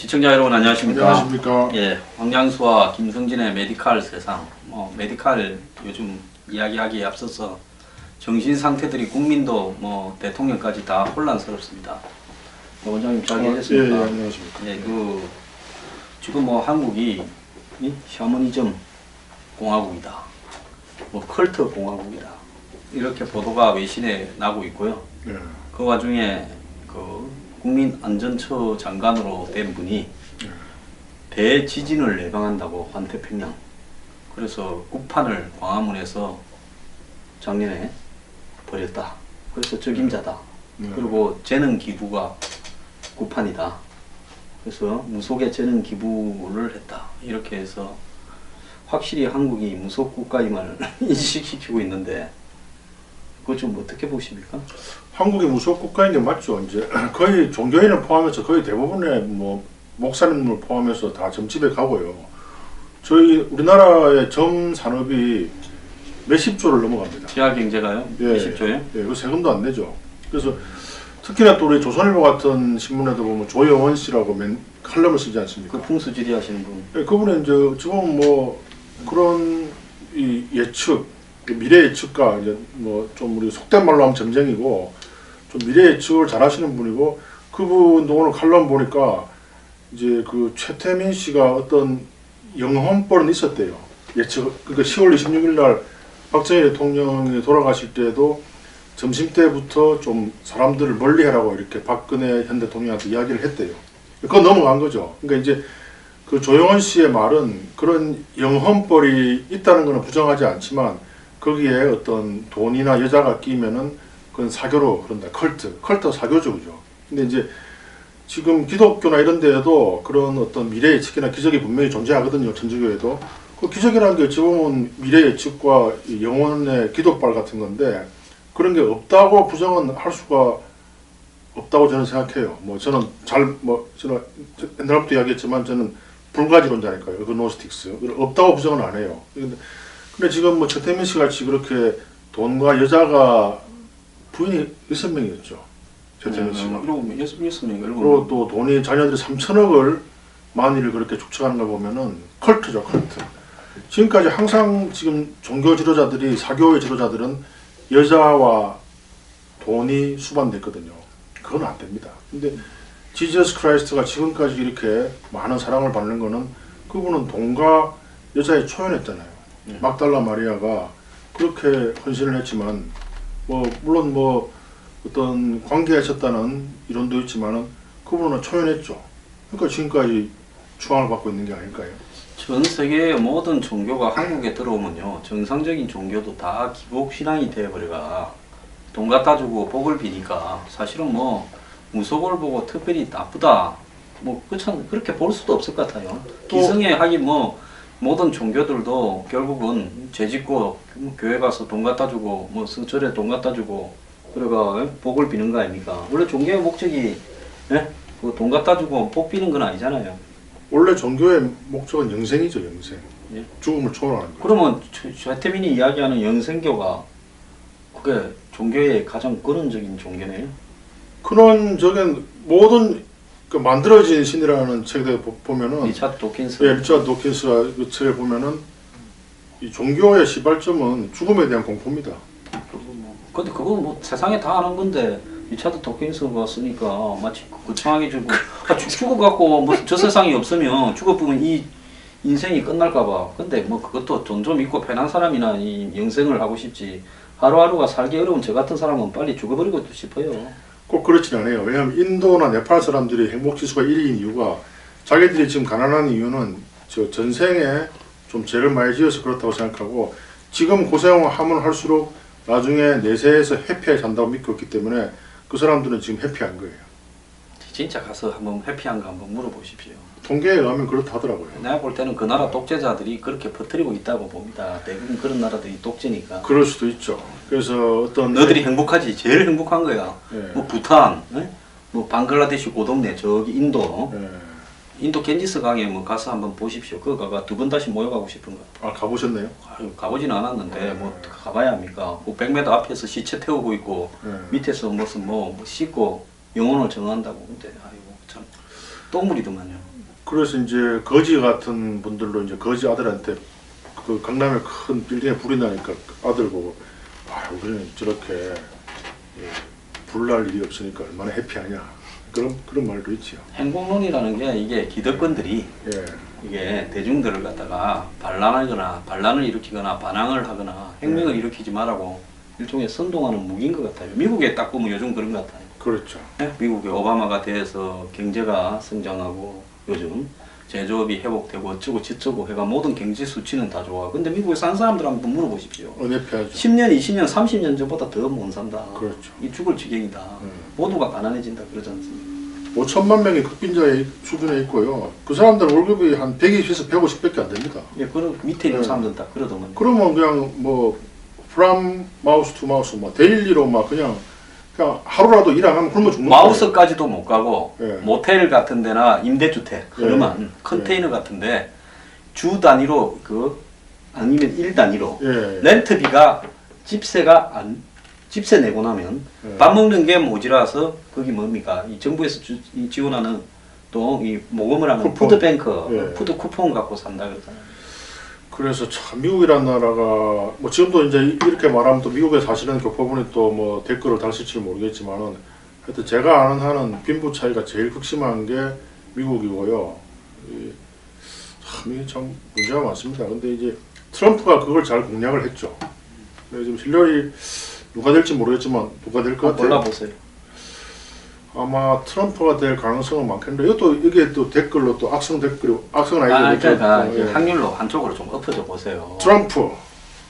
시청자 여러분 안녕하십니까? 안녕하십니까? 예, 황장수와 김성진의 메디칼 세상. 메디칼 요즘 이야기하기에 앞서서 정신 상태들이 국민도 대통령까지 다 혼란스럽습니다. 원장님 잘 계셨습니까? 예, 안녕하십니까? 예, 지금 한국이 샤머니즘 공화국이다, 컬트 공화국이다 이렇게 보도가 외신에 나고 있고요. 예. 그 와중에 국민안전처 장관으로 된 분이 대지진을 예방한다고 환태평양, 그래서 국판을 광화문에서 작년에 벌였다. 그래서 적임자다. 그리고 재능 기부가 국판이다. 그래서 무속의 재능 기부를 했다. 이렇게 해서 확실히 한국이 무속 국가임을 인식시키고 있는데 그거 좀 어떻게 보십니까? 한국이 무속 국가인 게 맞죠. 이제 거의 종교인을 포함해서 거의 대부분의 목사님을 포함해서 다 점집에 가고요. 저희 우리나라의 점 산업이 몇십 조를 넘어갑니다. 지하 경제가요? 예, 몇십 조요? 예, 그 세금도 안 내죠. 그래서 특히나 또 우리 조선일보 같은 신문에도 보면 조영원 씨라고 칼럼을 쓰지 않습니까? 그 풍수지리 하시는 분. 예, 그분은 이제 지금 그런 이 예측, 미래 예측가 이제 좀 우리 속된 말로 하면 점쟁이고 좀 미래 예측을 잘하시는 분이고, 그분도 오늘 칼럼 보니까 이제 그 최태민 씨가 어떤 영혼벌은 있었대요. 예측. 그러니까 10월 26일 날 박정희 대통령이 돌아가실 때도 점심 때부터 좀 사람들을 멀리하라고 이렇게 박근혜 현 대통령한테 이야기를 했대요. 그건 넘어간 거죠. 그러니까 이제 그 조영원 씨의 말은 그런 영혼벌이 있다는 것은 부정하지 않지만 거기에 어떤 돈이나 여자가 끼면은 그건 사교로 그런다. 컬트 사교죠, 그죠? 근데 이제 지금 기독교나 이런 데에도 그런 어떤 미래 예측이나 기적이 분명히 존재하거든요, 천주교에도. 그 기적이라는 게 어찌 보면 미래 예측과 영혼의 기도발 같은 건데, 그런 게 없다고 부정은 할 수가 없다고 저는 생각해요. 저는 저는 옛날부터 이야기했지만 저는 불가지론자니까요. 노스틱스. 없다고 부정은 안 해요. 근데 지금 최태민 씨 같이 그렇게 돈과 여자가 부인이 6명이었죠. 최태민 씨가. 그리고 또 돈이 자녀들이 3천억을 만일을 그렇게 축적하는 걸 보면은 컬트죠, 컬트. 지금까지 항상 지금 종교 지도자들이, 사교의 지도자들은 여자와 돈이 수반됐거든요. 그건 안 됩니다. 근데 지저스 크라이스트가 지금까지 이렇게 많은 사랑을 받는 거는 그분은 돈과 여자에 초연했잖아요. 막달라 마리아가 그렇게 헌신을 했지만 물론 어떤 관계하셨다는 이론도 있지만은 그분은 초연했죠. 그러니까 지금까지 추앙을 받고 있는 게 아닐까요? 전 세계의 모든 종교가 한국에 들어오면요, 정상적인 종교도 다 기복 신앙이 되어버려가 돈 갖다 주고 복을 비니까 사실은 무속을 보고 특별히 나쁘다 그렇게 볼 수도 없을 것 같아요. 기성에 하긴 모든 종교들도 결국은 죄짓고 교회 가서 돈 갖다 주고 성절에 돈 갖다 주고 그래가 복을 비는 거 아닙니까? 원래 종교의 목적이 돈 갖다 주고 복 비는 건 아니잖아요. 원래 종교의 목적은 영생이죠, 영생. 예? 죽음을 초월하는 거. 그러면 최태민이 이야기하는 영생교가 그게 종교의 가장 근원적인 종교네요? 근원적인 모든 만들어진 신이라는 책에 보면은 리차드 도킨스. 예, 리차드 도킨스가 그 책에 보면은 이 종교의 시발점은 죽음에 대한 공포입니다. 근데 그건 세상에 다 아는 건데 리차드 도킨스가 쓰니까 마치 거창하게 주고 죽어갖고 저 세상이 없으면 죽어보면 이 인생이 끝날까봐. 근데 그것도 돈 좀 있고 편한 사람이나 이 영생을 하고 싶지, 하루하루가 살기 어려운 저 같은 사람은 빨리 죽어버리고 싶어요. 꼭 그렇진 않아요. 왜냐하면 인도나 네팔 사람들이 행복지수가 1위인 이유가 자기들이 지금 가난한 이유는 저 전생에 좀 죄를 많이 지어서 그렇다고 생각하고 지금 고생하면 할수록 나중에 내세에서 해피하게 산다고 믿고 있기 때문에 그 사람들은 지금 해피한 거예요. 진짜 가서 한번 해피한가 한번 물어보십시오. 통계에 의하면 그렇다 하더라고요. 내가 볼 때는 그 나라 독재자들이 그렇게 퍼뜨리고 있다고 봅니다. 대부분 그런 나라들이 독재니까. 그럴 수도 있죠. 그래서 어떤 너들이 행복하지. 제일 행복한 거야. 예. 부탄, 방글라데시 고동네, 저기 인도. 예. 인도 겐지스 강에 가서 한번 보십시오. 그거가 두 번 다시 모여가고 싶은 거야. 아, 가보셨나요? 가보진 않았는데 가봐야 합니까? 100m 앞에서 시체 태우고 있고 밑에서 무슨 씻고 영혼을 정한다고. 근데 아이고 참 똥물이더만요. 그래서 이제 거지 같은 분들로 이제 거지 아들한테 그 강남에 큰 빌딩에 불이 나니까 아들 보고 아 우리는 저렇게 예, 불날 일이 없으니까 얼마나 해피하냐 그런 말도 있지요. 행복론이라는 게 이게 기득권들이 예. 이게 대중들을 갖다가 반란을 일으키거나 반항을 하거나 혁명을 일으키지 말라고 일종의 선동하는 무기인 것 같아요. 미국에 딱 보면 요즘 그런 것 같아요. 그렇죠. 네? 미국의 오바마가 돼서 경제가 성장하고 요즘 제조업이 회복되고 어쩌고 저쩌고 해가 모든 경제 수치는 다 좋아. 근데 미국에 산 사람들 한번 물어보십시오. 은혜피하죠. 10년, 20년, 30년 전보다 더 못 산다. 그렇죠. 이 죽을 지경이다. 모두가 가난해진다 그러지 않습니까? 5천만 명이 극빈자의 수준에 있고요. 그 사람들 월급이 한 120에서 150밖에 안 됩니다. 예, 그런 밑에 있는 네. 사람들은 다 그러더만. 그러면 그냥 뭐 from mouse to mouse 뭐 데일리로 막 그냥 하루라도 일 안 하면 굶어 죽는 거예요. 마우스까지도 못 가고 예. 모텔 같은 데나 임대주택 예. 흐름한 컨테이너 같은데 주 단위로 아니면 일 단위로 예. 렌트비가 집세 내고 나면 예. 밥 먹는 게 모자라서 거기 뭡니까 이 정부에서 지원하는 또 이 모금을 하는 쿠폰. 푸드뱅크 예. 푸드 쿠폰 갖고 산다 그러잖아요. 그래서 참 미국이란 나라가 뭐 지금도 이제 이렇게 말하면 또 미국에 사시는 교포분이 또 뭐 댓글을 달실지 모르겠지만은 하여튼 제가 아는 한은 빈부 차이가 제일 극심한 게 미국이고요. 참 이게 참 문제가 많습니다. 근데 이제 트럼프가 그걸 잘 공략을 했죠. 지금 힐러리 누가 될지 모르겠지만 누가 될 것 같아요. 골라보세요. 아마 트럼프가 될 가능성은 많겠는데 이것도 이게 또 댓글로 또 악성 댓글이 악성 아이디어 그러니까 확률로 한쪽으로 좀 엎어져 보세요. 트럼프.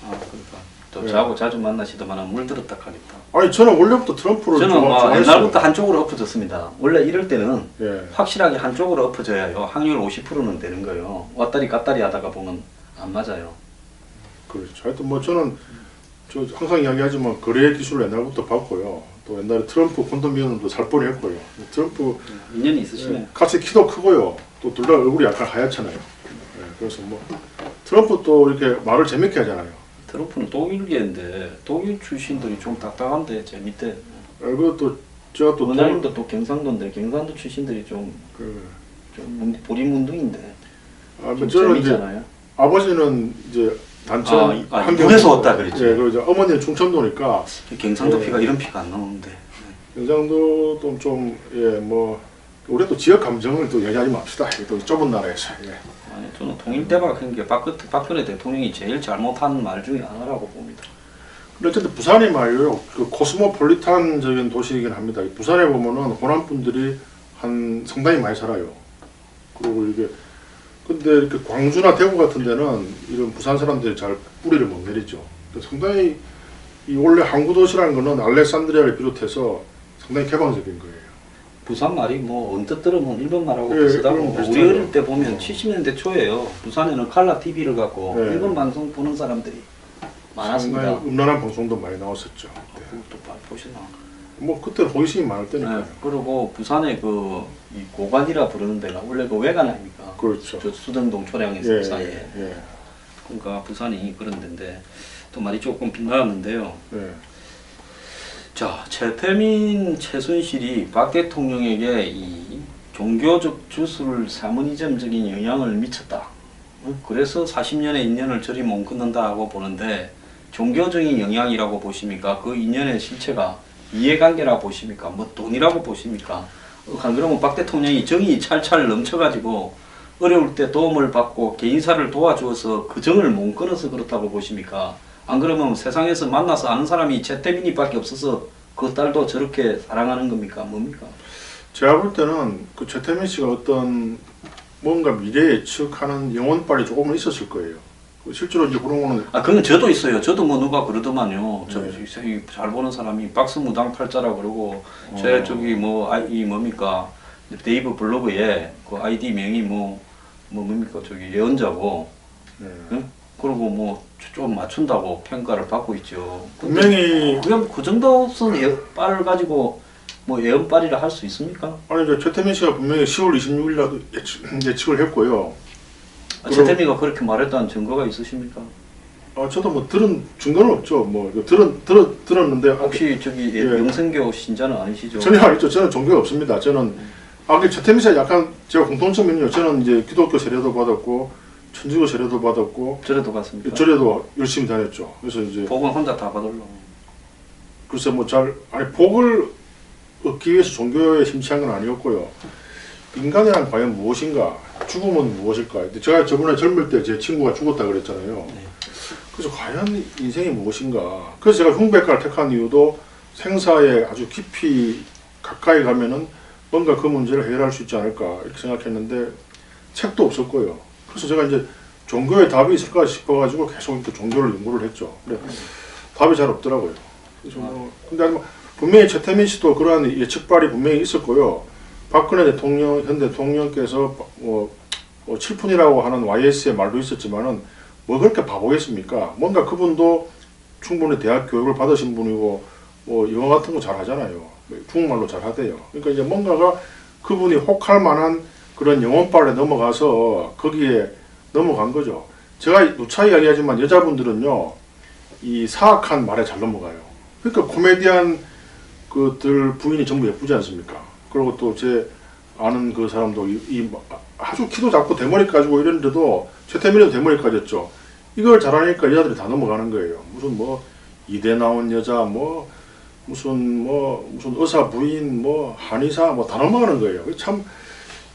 그러니까 또 예. 저하고 자주 만나시더만은 물들었다 하겠다. 아니 저는 원래부터 트럼프를 저는 뭐 좋아했어요. 옛날부터 한쪽으로 엎어졌습니다. 원래 이럴 때는 예. 확실하게 한쪽으로 엎어져야요. 확률 50%는 되는 거예요. 왔다리 갔다리 하다가 보면 안 맞아요. 그렇죠. 하여튼 뭐 저는 저 항상 이야기하지만 거래 기술을 옛날부터 봤고요. 또 옛날에 트럼프 콘돔미언도 살 뻔했고요. 트럼프 인연이 있으시네. 같이 키도 크고요. 또 둘 다 얼굴이 약간 하얗잖아요. 예. 그래서 뭐 트럼프 또 이렇게 말을 재밌게 하잖아요. 트럼프는 독일계인데 독일 출신들이 좀 딱딱한데 제 밑에 그리고 또 제가 또 원장님도 또 경상도인데 경상도 출신들이 좀 보리문둥인데 뭐 좀 저는 이제 재밌잖아요. 아버지는 이제 단천 북에서 왔다 그랬죠. 예, 그리고 이제 어머니는 충청도니까 경상도 예. 피가 이런 피가 안 나오는데. 경상도도 좀 예 뭐 우리 또 지역 감정을 또 얘기하지 맙시다. 또 좁은 나라에서. 예. 아니 저는 통일대박 한게 박근혜 대통령이 제일 잘못한 말 중에 하나라고 봅니다. 근데 어쨌든 부산이 말이에요. 그 코스모폴리탄적인 도시이긴 합니다. 부산에 보면은 호남 분들이 한 상당히 많이 살아요. 그리고 이게 근데 이렇게 광주나 대구 같은 데는 이런 부산 사람들이 잘 뿌리를 못 내리죠. 상당히 이 원래 항구 도시라는 거는 알렉산드리아를 비롯해서 상당히 개방적인 거예요. 부산 말이 뭐 언뜻 들으면 일본 말하고 예, 비슷하고 그럼 우리 비슷하죠. 어릴 때 보면 70년대 초에요. 부산에는 칼라 TV를 갖고 예. 일본 방송 보는 사람들이 많았습니다. 상당히 음란한 방송도 많이 나왔었죠. 네. 그것도 보시나. 뭐 그때 호기심이 많을 때니까요. 네, 그리고 부산에 이 고관이라 부르는 데가 원래 그 외관 아닙니까? 그렇죠. 저 수정동 초량에서 예, 사이에. 예, 그러니까 부산이 그런 데인데 또 말이 조금 빗나갔는데요. 예. 자, 최태민, 최순실이 박 대통령에게 이 종교적 주술 사무니즘적인 영향을 미쳤다. 그래서 40년의 인연을 저리 못 끊는다고 보는데 종교적인 영향이라고 보십니까? 그 인연의 실체가 이해관계라고 보십니까? 뭐 돈이라고 보십니까? 안 그러면 박 대통령이 정이 찰찰 넘쳐가지고 어려울 때 도움을 받고 개인사를 도와주어서 그 정을 못 끊어서 그렇다고 보십니까? 안 그러면 세상에서 만나서 아는 사람이 최태민이 밖에 없어서 그 딸도 저렇게 사랑하는 겁니까? 뭡니까? 제가 볼 때는 그 최태민 씨가 어떤 뭔가 미래 예측하는 영혼빨이 조금은 있었을 거예요. 실제로 이제 그런 거는 그건 저도 있어요. 저도 뭐 누가 그러더만요. 네. 잘 보는 사람이 박스무당팔자라 그러고 어. 저기 이 뭡니까? 네이버 블로그에 그 아이디 명이 뭡니까? 저기 예언자고. 예. 응? 그리고 뭐 좀 맞춘다고 평가를 받고 있죠. 근데 분명히 그냥 그 정도 쓴 예언빨을 가지고 뭐 예언빨이라 할 수 있습니까? 아니 이제 최태민 씨가 분명히 10월 26일 날도 예측을 했고요. 최태민가 그렇게 말했다는 증거가 있으십니까? 저도 뭐 들은 증거는 없죠. 뭐 들었는데 혹시 저기 예. 영성교 신자는 아니시죠? 전혀 아니죠. 저는 종교가 없습니다. 저는 그 최태민 씨 약간 제가 공통점이 있는요. 저는 이제 기독교 세례도 받았고 천주교 세례도 받았고 절에도 갔습니까? 절에도 열심히 다녔죠. 그래서 이제 복은 혼자 다 받으려고. 글쎄 뭐 복을 얻기 위해서 종교에 심취한 건 아니었고요. 인간이란 과연 무엇인가? 죽음은 무엇일까? 근데 제가 저번에 젊을 때 제 친구가 죽었다 그랬잖아요. 네. 그래서 과연 인생이 무엇인가? 그래서 제가 흉백과를 택한 이유도 생사에 아주 깊이 가까이 가면은 뭔가 그 문제를 해결할 수 있지 않을까 이렇게 생각했는데 책도 없었고요. 그래서 제가 이제 종교에 답이 있을까 싶어가지고 계속 이렇게 종교를 연구를 했죠. 근데 답이 잘 없더라고요. 그래서 근데 뭐 분명히 최태민 씨도 그러한 예측발이 분명히 있었고요. 박근혜 대통령, 현 대통령께서 칠푼이라고 하는 YS의 말도 있었지만은 뭐 그렇게 바보겠습니까? 뭔가 그분도 충분히 대학 교육을 받으신 분이고 뭐 영어 같은 거 잘 하잖아요. 중국말로 잘 하대요. 그러니까 이제 뭔가가 그분이 혹할 만한 그런 영혼발에 넘어가서 거기에 넘어간 거죠. 제가 누차 이야기하지만 여자분들은요, 이 사악한 말에 잘 넘어가요. 그러니까 코미디언 그들 부인이 전부 예쁘지 않습니까? 그리고 또 제 아는 그 사람도 아주 키도 작고 대머리 가지고 이랬는데도 최태민도 대머리 가졌죠. 이걸 잘하니까 여자들이 다 넘어가는 거예요. 무슨 뭐 이대 나온 여자 무슨 의사 부인 한의사 다 넘어가는 거예요. 참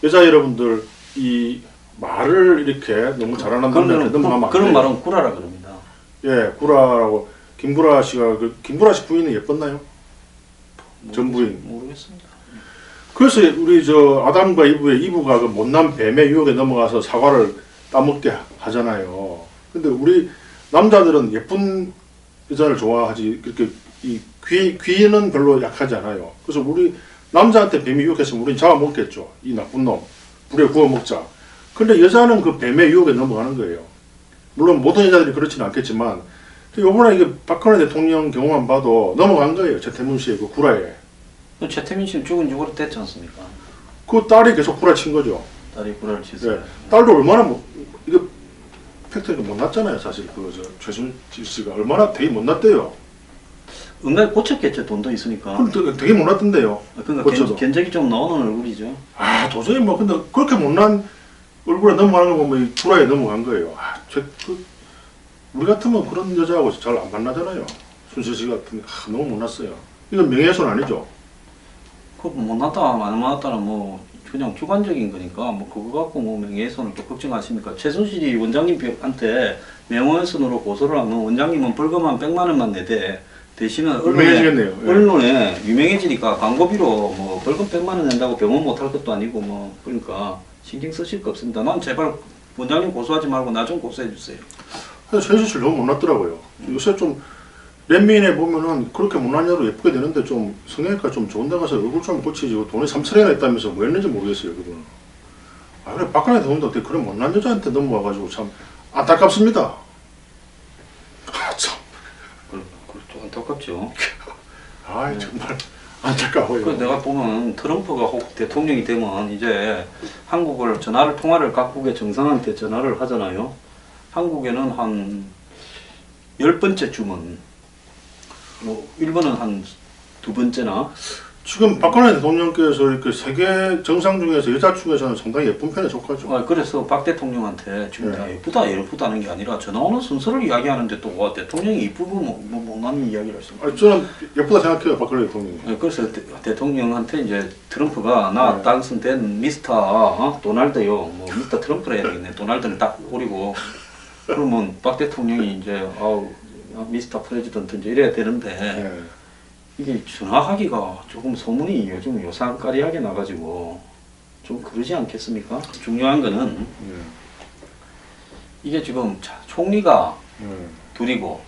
여자 여러분들 이 말을 이렇게 너무 잘하는 남자한테 넘어가면 안 돼요. 그런 말은 구라라 그럽니다. 예, 구라라고 김구라 씨가 김구라 씨 부인은 예뻤나요? 전 부인. 모르겠습니다. 그래서 우리 아담과 이브가 그 못난 뱀의 유혹에 넘어가서 사과를 따먹게 하잖아요. 근데 우리 남자들은 예쁜 여자를 좋아하지 그렇게 이 귀는 별로 약하지 않아요. 그래서 우리 남자한테 뱀이 유혹했으면 우리는 잡아먹겠죠. 이 나쁜 놈 불에 구워 먹자. 근데 여자는 그 뱀의 유혹에 넘어가는 거예요. 물론 모든 여자들이 그렇지는 않겠지만 요번에 이게 박근혜 대통령 경우만 봐도 넘어간 거예요. 최태민 씨의 그 구라에. 최태민 씨는 죽은 지 오래됐지 않습니까? 그 딸이 계속 구라친 거죠. 딸이 구라를 치서. 네. 딸도 얼마나 이거 팩트가 못났잖아요. 사실 최순실 씨가 얼마나 되게 못났대요. 응가 고쳤겠죠. 돈도 있으니까. 그럼 되게 못났던데요. 그러니까 고쳐도. 견적이 좀 나오는 얼굴이죠. 도저히 근데 그렇게 못난 얼굴에 넘어가는 거 보면 이 구라에 넘어간 거예요. 우리 같으면 그런 여자하고 잘 안 만나잖아요. 순실 씨 같은 너무 못났어요. 이건 명예훼손 아니죠? 그 못났다 안 못났다는 그냥 주관적인 거니까 그거 갖고 명예훼손을 또 걱정하십니까? 최순실이 원장님한테 명예훼손으로 고소를 하면 원장님은 벌금 한 100만 원만 내대. 대신은 유명해지겠네요. 언론에 유명해지니까 광고비로 벌금 100만 원 낸다고 병원 못 할 것도 아니고 그러니까 신경 쓰실 거 없습니다. 난 제발 원장님 고소하지 말고 나 좀 고소해 주세요. 최순실 씨 너무 못났더라고요. 요새 좀 랜민에 보면은 그렇게 못난 여로 예쁘게 되는데 좀 성형외과 좀 좋은 데 가서 얼굴 좀 고치지. 돈이 3천원이나 했다면서 뭐 했는지 모르겠어요. 그분은. 그래 박근혜 대통령도 어떻게 그런 못난 여자한테 넘어와가지고 참 안타깝습니다. 참. 그것도 안타깝죠. 정말 안타까워요. 그래서 내가 보면 트럼프가 혹 대통령이 되면 이제 한국을 통화를 각국의 정상한테 전화를 하잖아요. 한국에는 한 10번째쯤은 일본은 한 2번째나 지금 박근혜 대통령께서 이렇게 세계 정상 중에서 여자 중에서는 상당히 예쁜 편에 속하죠. 그래서 박 대통령한테 지금 내가 예쁘다는 게 아니라 전화 오는 순서를 이야기하는데 또 대통령이 이쁘고 못난 이야기를 하십니까? 저는 예쁘다 생각해요. 박근혜 대통령이. 그래서 대통령한테 이제 트럼프가 나 당선된 미스터 도널드요. 미스터 트럼프라 해야 되겠네. 도널드는 딱 오리고 그러면 박 대통령이 이제 미스터 프레지던트 이제 이래야 되는데 이게 전화하기가 조금 소문이 요즘 요상까리하게 나가지고 좀 그러지 않겠습니까? 중요한 거는 이게 지금 총리가 둘이고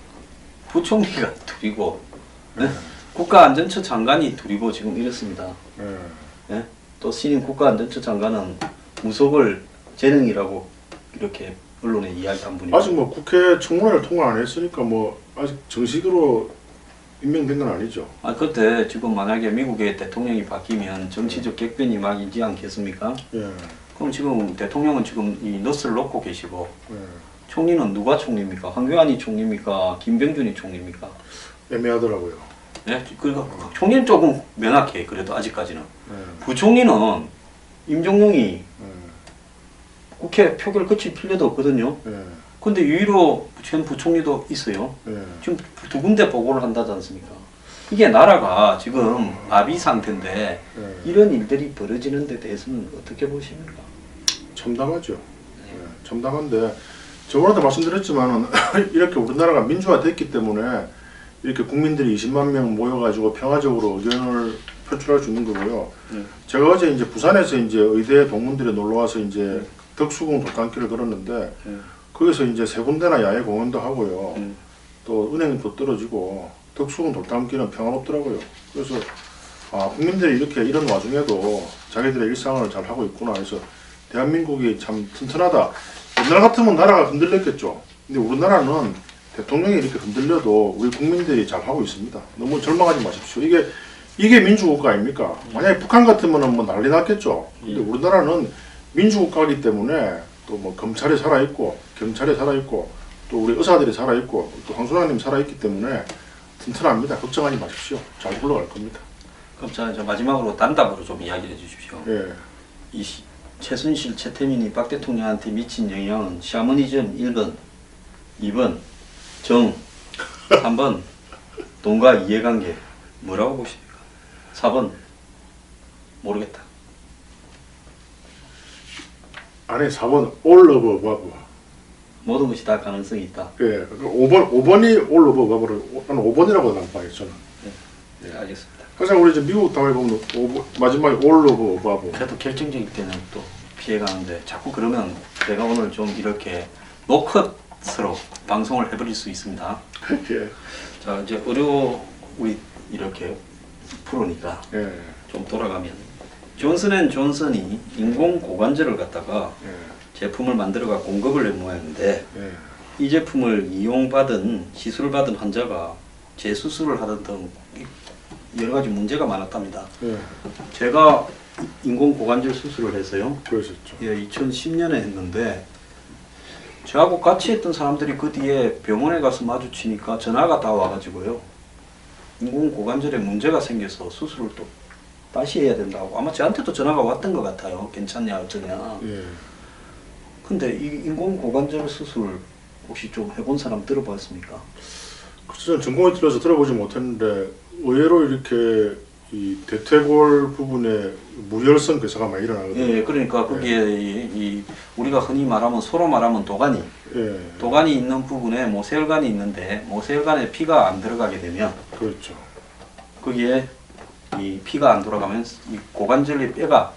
부총리가 둘이고 국가안전처 장관이 둘이고 지금 이렇습니다. 네? 또 신임 국가안전처 장관은 무속을 재능이라고 이렇게 언론에 이야기한 분이고 아직 국회 청문회를 통과 안 했으니까 아직 정식으로 임명된 건 아니죠. 그때 지금 만약에 미국의 대통령이 바뀌면 정치적 객변이 막 있지 않겠습니까? 그럼 지금 대통령은 지금 이 넛을 놓고 계시고 총리는 누가 총리입니까? 황교안이 총리입니까? 김병준이 총리입니까? 애매하더라고요. 네? 그러니까 총리는 조금 명확해. 그래도 아직까지는. 부총리는 임종용이 예. 국회 표결 거칠 필요도 없거든요. 예. 근데 유일로 전 부총리도 있어요. 예. 지금 두 군데 보고를 한다지 않습니까? 이게 나라가 지금 마비 상태인데 예. 이런 일들이 벌어지는 데 대해서는 어떻게 보십니까? 참담하죠. 예. 참담한데 저번에도 말씀드렸지만은 이렇게 우리나라가 민주화됐기 때문에 이렇게 국민들이 20만 명 모여가지고 평화적으로 의견을 표출할 수 있는 거고요. 제가 어제 이제 부산에서 이제 의대 동문들이 놀러 와서 이제 덕수궁 돌담길을 걸었는데 거기서 이제 세 군데나 야외 공연도 하고요. 또 은행도 떨어지고 덕수궁 돌담길은 평화롭더라고요. 그래서 아, 국민들이 이렇게 이런 와중에도 자기들의 일상을 잘 하고 있구나 해서 대한민국이 참 튼튼하다. 옛날 같으면 나라가 흔들렸겠죠. 근데 우리나라는 대통령이 이렇게 흔들려도 우리 국민들이 잘 하고 있습니다. 너무 절망하지 마십시오. 이게 민주국가 아닙니까? 만약에 북한 같으면 뭐 난리 났겠죠. 근데 우리나라는 민주국가이기 때문에 또 뭐 검찰이 살아있고 경찰이 살아있고 또 우리 의사들이 살아있고 또 황순환님 살아있기 때문에 튼튼합니다. 걱정하지 마십시오. 잘 굴러갈 겁니다. 그럼 저 마지막으로 단답으로 좀 이야기해 주십시오. 예. 최순실, 최태민이 박 대통령한테 미친 영향은 샤머니즘 1번, 2번 정, 3번 돈과 이해관계 뭐라고 보십니까? 4번 모르겠다. 안에 4번 all of above. 모든 것이 다 가능성이 있다. 예. 5번이 all of above를 나는 5번이라고 난 봐요. 저는. 네, 알겠습니다. 항상 우리 이제 미국 당에 보면 마지막에 all of above. 그래도 결정적일 때는 또 피해가는데 자꾸 그러면 내가 오늘 좀 이렇게 노컷으로 방송을 해버릴 수 있습니다. 예. 자 이제 우리 이렇게 프로니까 예. 좀 돌아가면 존슨앤존슨이 인공 고관절을 갖다가 예. 제품을 만들어가 공급을 낸 모양인데 예. 이 제품을 이용받은 시술을 받은 환자가 재수술을 하던 등 여러 가지 문제가 많았답니다. 예. 제가 인공 고관절 수술을 해서요. 그러셨죠. 예, 2010년에 했는데 저하고 같이 했던 사람들이 그 뒤에 병원에 가서 마주치니까 전화가 다 와가지고요. 인공 고관절에 문제가 생겨서 수술을 또 다시 해야 된다고. 아마 저한테도 전화가 왔던 것 같아요. 괜찮냐 어쩌냐. 예. 근데 이 인공 고관절 수술 혹시 좀 해본 사람 들어봤습니까? 그래서 저는 전공에 들어서 들어보지 못했는데 의외로 이렇게 이 대퇴골 부분에 무혈성 괴사가 많이 일어나거든요. 예, 그러니까 거기에 우리가 흔히 말하면 소로 말하면 도가니, 예. 도가니 있는 부분에 모세혈관이 있는데 모세혈관에 피가 안 들어가게 되면 그렇죠. 거기에 이 피가 안 돌아가면 이 고관절의 뼈가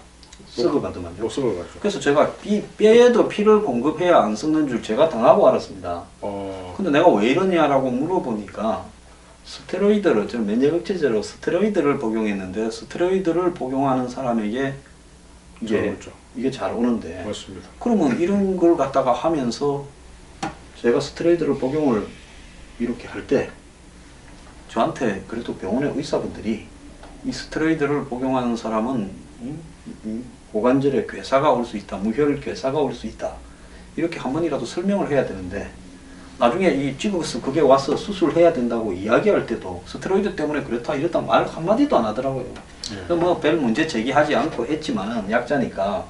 썩어가더만요. 못 썩어가지고. 그래서 제가 뼈에도 피를 공급해야 안 썩는 줄 제가 당하고 알았습니다. 근데 내가 왜 이러냐라고 물어보니까 스테로이드를, 좀 면역 억제제로 스테로이드를 복용했는데 스테로이드를 복용하는 사람에게 이게 잘 오는데 맞습니다. 그러면 이런 걸 갖다가 하면서 제가 스테로이드를 복용을 이렇게 할 때 저한테 그래도 병원의 의사분들이 이 스테로이드를 복용하는 사람은 이 고관절에 괴사가 올 수 있다, 무혈 괴사가 올 수 있다 이렇게 한 번이라도 설명을 해야 되는데 나중에 이 찍어서 그게 와서 수술해야 된다고 이야기할 때도 스테로이드 때문에 그렇다 이렇다 말 한마디도 안 하더라고요. 뭐 별 문제 제기하지 않고 했지만 약자니까.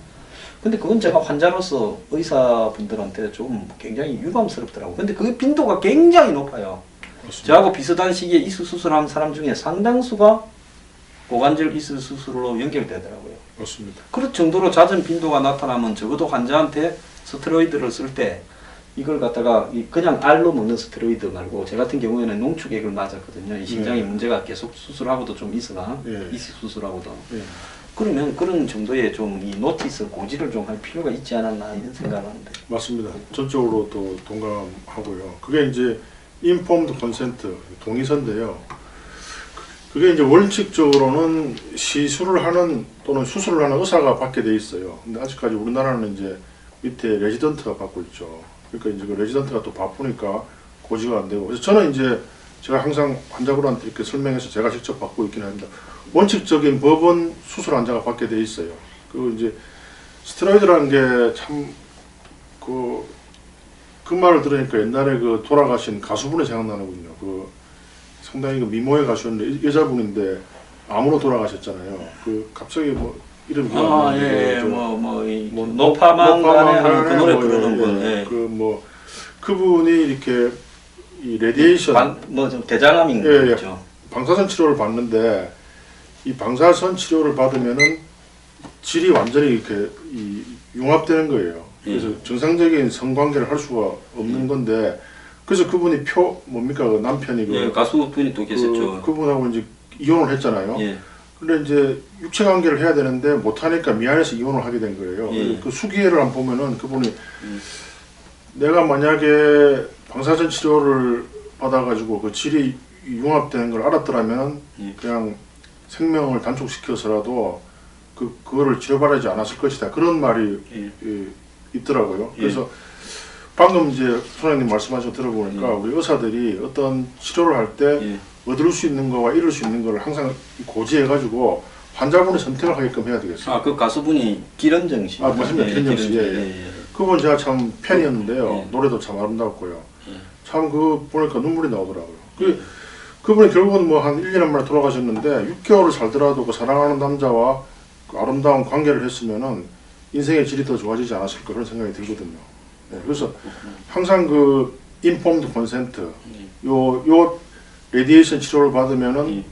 근데 그건 제가 환자로서 의사분들한테 좀 굉장히 유감스럽더라고요. 근데 그 빈도가 굉장히 높아요. 맞습니다. 저하고 비슷한 시기에 이수 수술한 사람 중에 상당수가 고관절 이수 수술로 연결되더라고요. 맞습니다. 그럴 정도로 잦은 빈도가 나타나면 적어도 환자한테 스테로이드를 쓸 때 이걸 갖다가 그냥 알로 먹는 스테로이드 말고 제 같은 경우에는 농축액을 맞았거든요. 이 심장에 문제가 계속 수술하고도 좀 있어가 이수 수술하고도 그러면 그런 정도의 좀 이 노티스 고지를 좀 할 필요가 있지 않았나 이런 생각을 하는데. 맞습니다. 전적으로 또 동감하고요. 그게 이제 informed consent 동의서인데요. 그게 이제 원칙적으로는 시술을 하는 또는 수술을 하는 의사가 받게 돼 있어요. 근데 아직까지 우리나라는 이제 밑에 레지던트가 받고 있죠. 그러니까 이제 그 레지던트가 또 바쁘니까 고지가 안 되고. 그래서 저는 이제 제가 항상 환자분한테 이렇게 설명해서 제가 직접 받고 있긴 합니다. 원칙적인 법은 수술 환자가 받게 돼 있어요. 그리고 이제 스테로이드라는 게 참 그 말을 들으니까 옛날에 그 돌아가신 가수분이 생각나는군요. 그 상당히 그 미모의 가수였는데 여자분인데 암으로 돌아가셨잖아요. 그 갑자기 뭐 이름 아, 예, 뭐이 노파망 간에 하는 그 노래 부르는 분, 예. 그뭐 그분이 이렇게 이 레디에이션 뭐좀 대장암인 예, 예. 거죠. 방사선 치료를 받는데 이 방사선 치료를 받으면은 질이 완전히 이렇게 융합되는 거예요. 그래서 정상적인 성관계를 할 수가 없는 건데 그래서 그분이 뭡니까 그 남편이 예, 가수분이 또 계셨죠. 그분하고 이제 이혼을 했잖아요. 예. 근데 이제 육체 관계를 해야 되는데 못 하니까 미안해서 이혼을 하게 된 거예요. 예. 그 수기회를 안 보면은 그분이 내가 만약에 방사선 치료를 받아가지고 그 질이 융합되는 걸 알았더라면 예. 그냥 생명을 단축시켜서라도 그거를 치료받지 않았을 것이다. 그런 말이 있더라고요. 예. 그래서 방금 이제 소장님 말씀하신 거 들어보니까 예. 우리 의사들이 어떤 치료를 할 때 예. 얻을 수 있는 거와 잃을 수 있는 걸 항상 고지해가지고 환자분이 선택을 하게끔 해야 되겠어요. 아, 그 가수분이 기런정 씨. 아, 맞습니다. 기런정 씨. 예, 예. 그분 제가 참 팬이었는데요. 예. 노래도 참 아름답고요. 예. 참 그 보니까 눈물이 나오더라고요. 그분이 결국은 뭐 한 1년 만에 돌아가셨는데 6개월을 살더라도 그 사랑하는 남자와 그 아름다운 관계를 했으면은 인생의 질이 더 좋아지지 않았을까 그런 생각이 들거든요. 네, 그래서 항상 그 informed consent 요 레디에이션 치료를 받으면은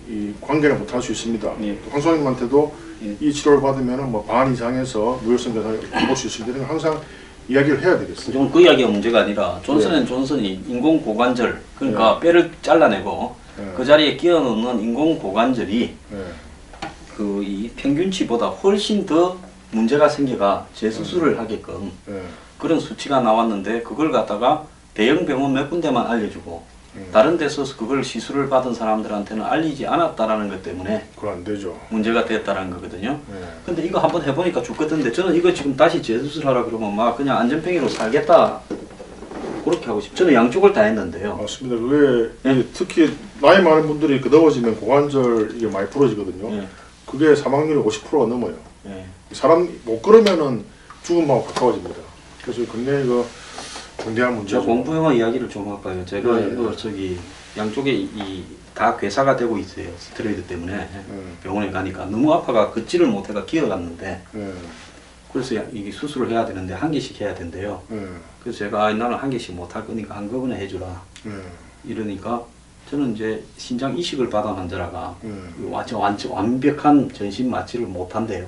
이 관계를 못 할 수 있습니다. 예. 황 소장님한테도 예. 이 치료를 받으면은 뭐 반 이상에서 무혈성 대사를 볼 수 있습니다. 이런 걸 항상 이야기를 해야 되겠어요. 좀 그 이야기가 문제가 아니라 존슨앤존슨이 인공 고관절 그러니까 뼈를 잘라내고 예. 그 자리에 끼워 넣는 인공 고관절이 예. 그 이 평균치보다 훨씬 더 문제가 생겨가 재수술을 하게끔 예. 그런 수치가 나왔는데 그걸 갖다가 대형 병원 몇 군데만 알려주고 다른 데서 그걸 시술을 받은 사람들한테는 알리지 않았다라는 것 때문에 그건 안 되죠. 문제가 됐다라는 거거든요. 예. 근데 이거 한번 해보니까 죽겠던데 저는 이거 지금 다시 재수술하라 그러면 막 그냥 안전팽이로 살겠다 그렇게 하고 싶어요. 저는 양쪽을 다 했는데요. 맞습니다. 그게 예. 이제 특히 나이 많은 분들이 더워지면 고관절 이게 많이 부러지거든요. 예. 그게 사망률이 50%가 넘어요. 예. 사람 못 걸으면은 죽음하고 가까워집니다. 그래서 굉장히 그 중대한 문제죠. 제가 공부 영어 이야기를 좀 할까요? 제가 네. 이거 저기 양쪽에 이 다 괴사가 되고 있어요. 스테로이드 때문에 병원에 가니까 너무 아파가 걷지를 못해가 기어갔는데 예. 그래서 이게 수술을 해야 되는데 한 개씩 해야 된대요. 예. 그래서 제가 나는 한 개씩 못 할 거니까 한꺼번에 해주라 예. 이러니까 저는 이제 신장 이식을 받은 환자라가 예. 완벽한 전신 마취를 못 한대요.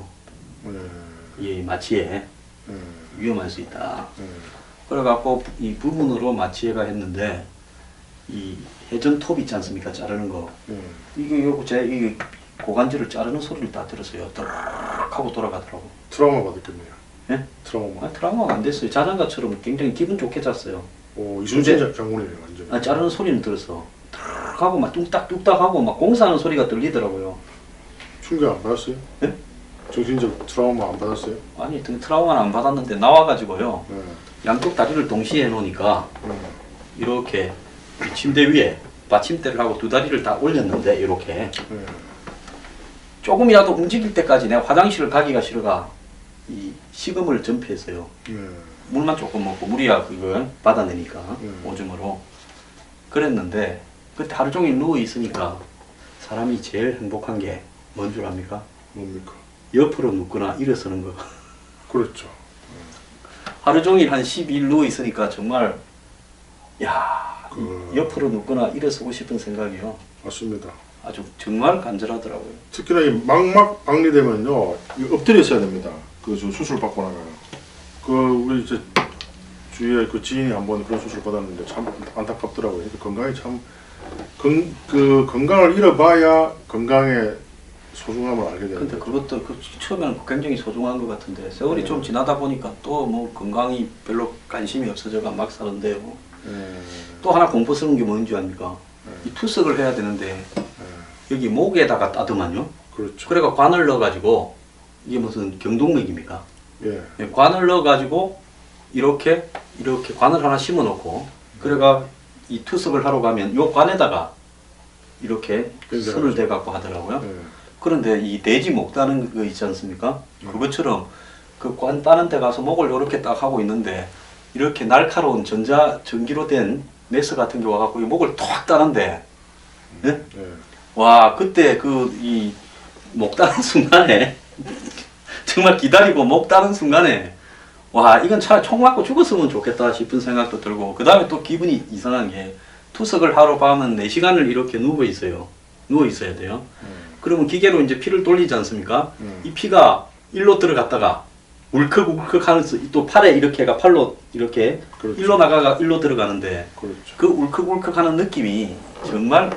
예. 이 마취에 예. 위험할 수 있다. 예. 그래갖고 이 부분으로 마취해가 했는데 이 회전톱 있지 않습니까? 자르는 거. 예. 이거 이 고관절을 자르는 소리를 다 들었어요. 드르륵 하고 돌아가더라고. 트라우마 받았겠네요. 예? 트라우마. 트라우마가 안 됐어요. 자장가처럼 굉장히 기분 좋게 잤어요. 오, 이순신 장군이네요, 완전. 자르는 소리는 들었어. 드르륵 하고 막 뚝딱뚝딱 하고 막 공사하는 소리가 들리더라고요. 충격 안 받았어요? 예? 정신적 트라우마 안 받았어요? 아니 트라우마는 안 받았는데 나와가지고요. 예. 양쪽 다리를 동시에 해놓으니까 예. 이렇게 이 침대 위에 받침대를 하고 두 다리를 다 올렸는데 이렇게 예. 조금이라도 움직일 때까지 내가 화장실을 가기가 싫어가 이 식음을 전폐했어요. 예. 물만 조금 먹고 물이야 그거 받아내니까 오줌으로 그랬는데 그때 하루 종일 누워 있으니까 사람이 제일 행복한 게 뭔 줄 압니까? 뭡니까? 옆으로 눕거나 일어서는 거. 그렇죠. 하루 종일 한 12일 누워 있으니까 정말 야 그- 옆으로 눕거나 일어서고 싶은 생각이요. 맞습니다. 아주 정말 간절하더라고요. 특히나 이 망막 박리되면요 엎드려 있어야 됩니다. 그 수술 받고 나면 그 우리 이제 주위에 그 지인이 한번 그런 수술 받았는데 참 안타깝더라고요. 그러니까 건강이 참 그 건강을 잃어봐야 건강의 소중함을 알게 되는 근데 거죠. 그것도 처음에는 굉장히 소중한 것 같은데 세월이 좀 지나다 보니까 또 뭐 건강이 별로 관심이 없어져가 막 사는데요. 또 하나 공포스러운 게 뭔지 아닙니까? 이 투석을 해야 되는데 여기 목에다가 따더만요. 그렇죠. 그래가 관을 넣어가지고 이게 무슨 경동맥입니까? 예. 예, 관을 넣어가지고 이렇게 관을 하나 심어놓고 그래가 이 투석을 하러 가면 요 관에다가 이렇게 손을 대갖고 하더라고요. 예. 그런데 이 돼지 목 따는 거 있지 않습니까? 그것처럼 그 관 따는 데 가서 목을 이렇게 딱 하고 있는데 이렇게 날카로운 전기로 된 메스 같은 게 와갖고 이 목을 톡 따는데 예? 예. 와 그때 그 이 목 따는 순간에 정말 기다리고 목 따는 순간에 와 이건 차라리 총 맞고 죽었으면 좋겠다 싶은 생각도 들고 그 다음에 또 기분이 이상한 게 투석을 하러 가면 4시간을 이렇게 누워 있어요. 누워 있어야 돼요. 그러면 기계로 이제 피를 돌리지 않습니까? 이 피가 일로 들어갔다가 울컥울컥 하면서 또 팔에 이렇게가 팔로 이렇게 그렇죠. 일로 나가가 일로 들어가는데 그렇죠. 그 울컥울컥 하는 느낌이 정말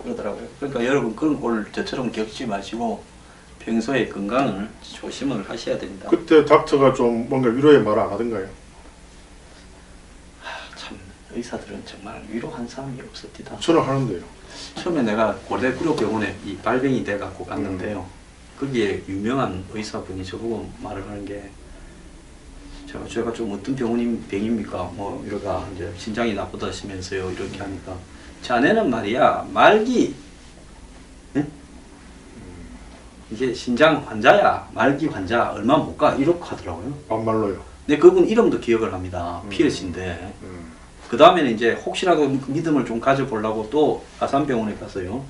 그러더라고요. 그러니까 여러분 그런 걸 저처럼 겪지 마시고 평소에 건강을 조심을 하셔야 됩니다. 그때 닥터가 좀 뭔가 위로의 말을 안 하던가요? 참 의사들은 정말 위로한 사람이 없었디다. 저는 하는데요. 처음에 내가 고대구려병원에 이 발병이 돼 갖고 갔는데요. 거기에 유명한 의사분이 저보고 말을 하는 게 제가 좀 어떤 병입니까? 뭐 이러가 이제 신장이 나쁘다시면서요 이렇게 하니까 자네는 말이야 말기 응? 이게 신장 환자야 말기 환자 얼마 못 가 이렇게 하더라고요. 반말로요. 근데 그분 이름도 기억을 합니다. 피어씨인데 그 다음에는 이제 혹시라도 믿음을 좀 가져보려고 또 아산병원에 갔어요.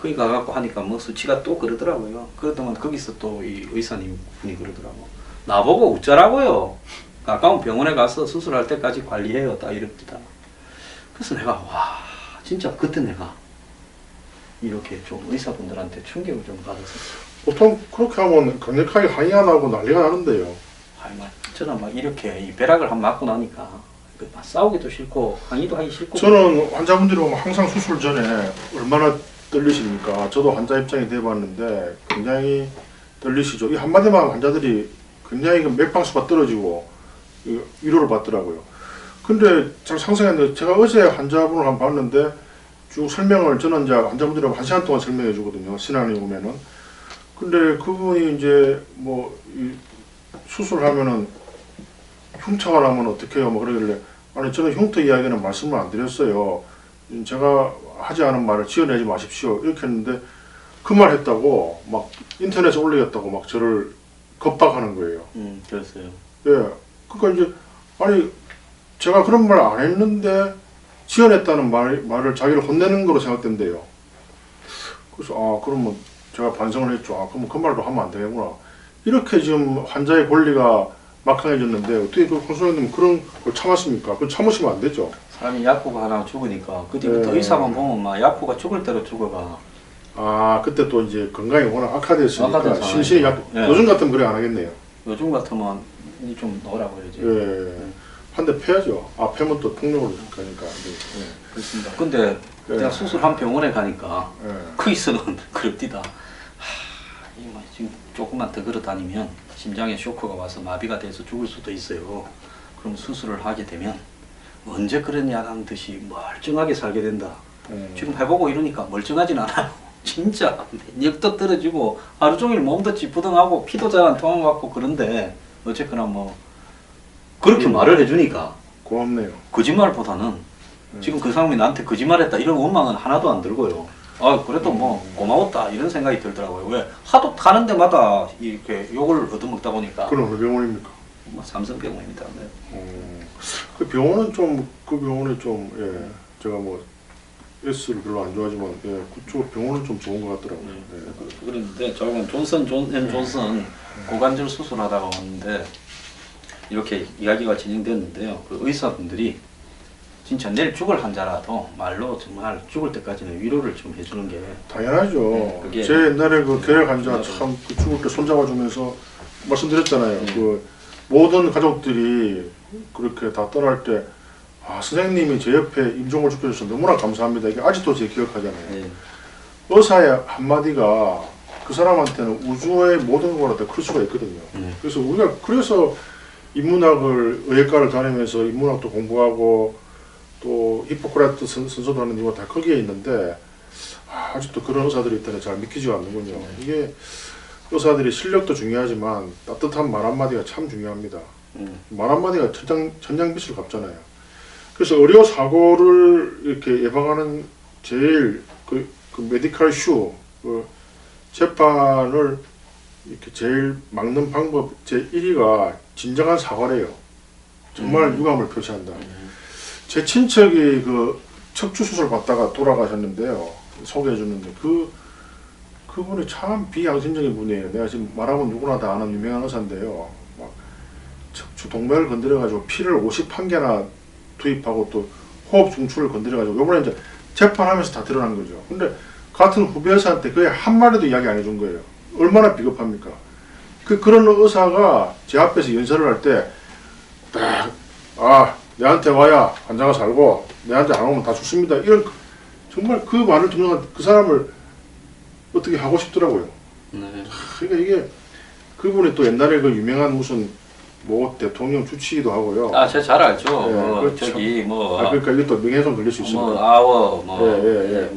거기 가갖고 하니까 뭐 수치가 또 그러더라고요. 그러더만 거기서 또 이 의사님 분이 그러더라고. 나보고 웃자라고요. 가까운 병원에 가서 수술할 때까지 관리해요. 딱 이럽니다. 그래서 내가 와 진짜 그때 내가 이렇게 좀 의사분들한테 충격을 좀 받았었어요. 보통 그렇게 하면 강력하게 항의 안 하고 난리가 나는데요. 아이 막 저는 막 이렇게 이 벼락을 한 맞고 나니까 막 싸우기도 싫고 항의도 하기 싫고. 저는 환자분들이 오면 항상 수술 전에 얼마나 떨리십니까? 저도 환자 입장이 돼봤는데 굉장히 떨리시죠. 이 한마디만 환자들이 굉장히 맥박수가 떨어지고 위로를 받더라고요. 근데 잘 상상했는데 제가 어제 환자분을 한번 봤는데 쭉 설명을 저는 이제 환자분들하고 1시간 동안 설명해 주거든요. 신안에 오면은. 근데 그분이 이제 뭐 이 수술하면은 흉터가 나면 어떻게 해요? 뭐 그러길래 아니 저는 흉터 이야기는 말씀을 안 드렸어요. 제가 하지 않은 말을 지어내지 마십시오. 이렇게 했는데 그 말 했다고 막 인터넷에 올리겠다고 막 저를 겁박하는 거예요. 그랬어요. 예. 그러니까 이제 아니 제가 그런 말 안 했는데 지어냈다는 말을 자기를 혼내는 거로 생각된대요. 그래서 아 그러면 제가 반성을 했죠. 아 그러면 그 말도 하면 안 되겠구나. 이렇게 지금 환자의 권리가 막강해졌는데 어떻게 그 권소장님 그런 걸 참았습니까? 그건 참으시면 안 되죠. 사람이 야쿠가 하나 죽으니까 그때부터 네. 의사만 보면 막 야쿠가 죽을 대로 죽어가. 아 그때 또 이제 건강이 워낙 악화됐으니까 악화된 심신이 약 네. 요즘 같으면 그래 안 하겠네요. 요즘 같으면 이 좀 넣으라고 해야지. 예. 한 대 패야죠. 아 패면 또 폭력으로 가니까. 네. 그렇습니다. 근데 내가 수술한 병원에 가니까 예. 거기서는 그럽디다. 이뭐 지금 조금만 더 걸어 다니면 심장에 쇼크가 와서 마비가 돼서 죽을 수도 있어요. 그럼 수술을 하게 되면 언제 그런 약한 듯이 멀쩡하게 살게 된다. 지금 해보고 이러니까 멀쩡하진 않아요. 진짜 면역도 떨어지고 하루 종일 몸도 찌뿌둥하고 피도 잘 안 통하고 그런데 어쨌거나 뭐 그렇게 말을 해주니까 고맙네요. 거짓말보다는 지금 그 사람이 나한테 거짓말했다 이런 원망은 하나도 안 들고요. 아 그래도 뭐 고마웠다 이런 생각이 들더라고요. 왜 하도 가는 데마다 이렇게 욕을 얻어먹다 보니까. 그럼 어느 병원입니까? 뭐 삼성병원입니다. 네. 그 병원은 좀 그 병원에 좀 예. 제가 뭐 S를 별로 안 좋아하지만 예. 그쪽 병원은 좀 좋은 것 같더라고요. 예. 그런데 저건 존슨 고관절 수술하다가 왔는데 이렇게 이야기가 진행됐는데요. 그 의사분들이 진짜 내일 죽을 환자라도 말로 정말 죽을 때까지는 위로를 좀 해주는 게 당연하죠. 네, 그게 제 옛날에 그 결핵 환자 참 그 죽을 때 손잡아주면서 말씀드렸잖아요. 그 모든 가족들이 그렇게 다 떠날 때 아, 선생님이 제 옆에 임종을 지켜주셔서 너무나 감사합니다. 이게 아직도 제 기억하잖아요. 네. 의사의 한마디가 그 사람한테는 우주의 모든 거보다 더 클 수가 있거든요. 그래서 우리가 그래서 인문학을 의학과를 다니면서 인문학도 공부하고 또 히포크라테스 선서도 하는 이유가 다 거기에 있는데 아직도 그런 의사들이 있다니 잘 믿기지가 않는군요. 이게 의사들이 실력도 중요하지만 따뜻한 말 한마디가 참 중요합니다. 말 한마디가 천냥빚을 갚잖아요. 그래서 의료 사고를 이렇게 예방하는 제일 그 메디컬 슈 재판을 이렇게 제일 막는 방법 제 1위가 진정한 사과래요. 정말 유감을 표시한다. 제 친척이 그 척추 수술 받다가 돌아가셨는데요. 소개해 줬는데 그 그분이 참 비양심적인 분이에요. 내가 지금 말하면 누구나 다 아는 유명한 의사인데요. 막 척추 동맥을 건드려가지고 피를 51개나 투입하고 또 호흡 중추를 건드려가지고 요번에 이제 재판하면서 다 드러난 거죠. 근데 같은 후배 의사한테 거의 한마디도 이야기 안 해준 거예요. 얼마나 비겁합니까? 그런 의사가 제 앞에서 연설을 할 때 딱, 내한테 와야 환자가 살고 내한테 안 오면 다 죽습니다. 이런 정말 그 말을 듣는 그 사람을 어떻게 하고 싶더라고요. 네. 그러니까 이게 그분이 또 옛날에 그 유명한 무슨 뭐 대통령 주치기도 하고요. 제가 잘 알죠. 예, 뭐 그렇죠. 저기 뭐 그러니까 이것도 명예훼손 걸릴 수 있습니다. 뭐 아워 뭐 예.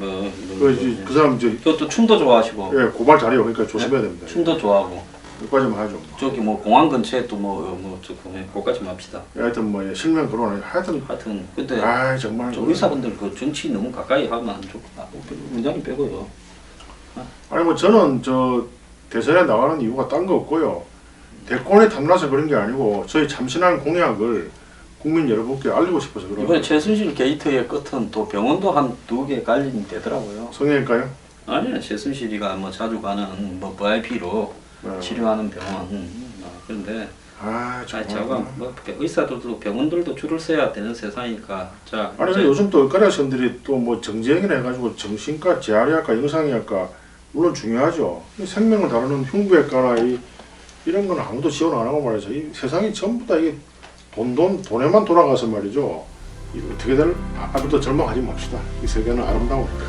그 사람 이제 그것도 춤도 좋아하시고 고발 잘해요. 그러니까 조심해야 됩니다. 춤도 좋아하고 여기까지만 하죠. 저기 뭐 공항 근처에 또뭐 조금 거기까지 합시다. 하여튼 뭐 실명 거론 하여튼 근데 정말 저 의사분들 그 정치 너무 가까이 하면 안 좋고 원장님 빼고요. 아니 뭐 저는 저 대선에 나가는 이유가 딴 거 없고요. 대권에 탐나서 그런 게 아니고 저희 참신한 공약을 국민 여러분께 알리고 싶어서 그런 이번에 최순실 게이트의 끝은 또 병원도 한 2개 관련이 되더라고요. 성형일까요? 아니요, 최순실이가 뭐 자주 가는 뭐 VIP로 치료하는 병원. 그런데 제가 뭐 의사들도 병원들도 줄을 서야 되는 세상이니까 아니 근데 요즘 또 의과대 학생들이 또 뭐 정재영이라 해가지고 정신과, 재활의학과, 영상의학과 물론 중요하죠. 생명을 다루는 흉부외과나 이런 건 아무도 지원 안 하고 말이죠. 이 세상이 전부 다 이게 돈에만 돌아가서 말이죠. 이 어떻게 될 아무도 절망하지 맙시다. 이 세계는 아름다우니까.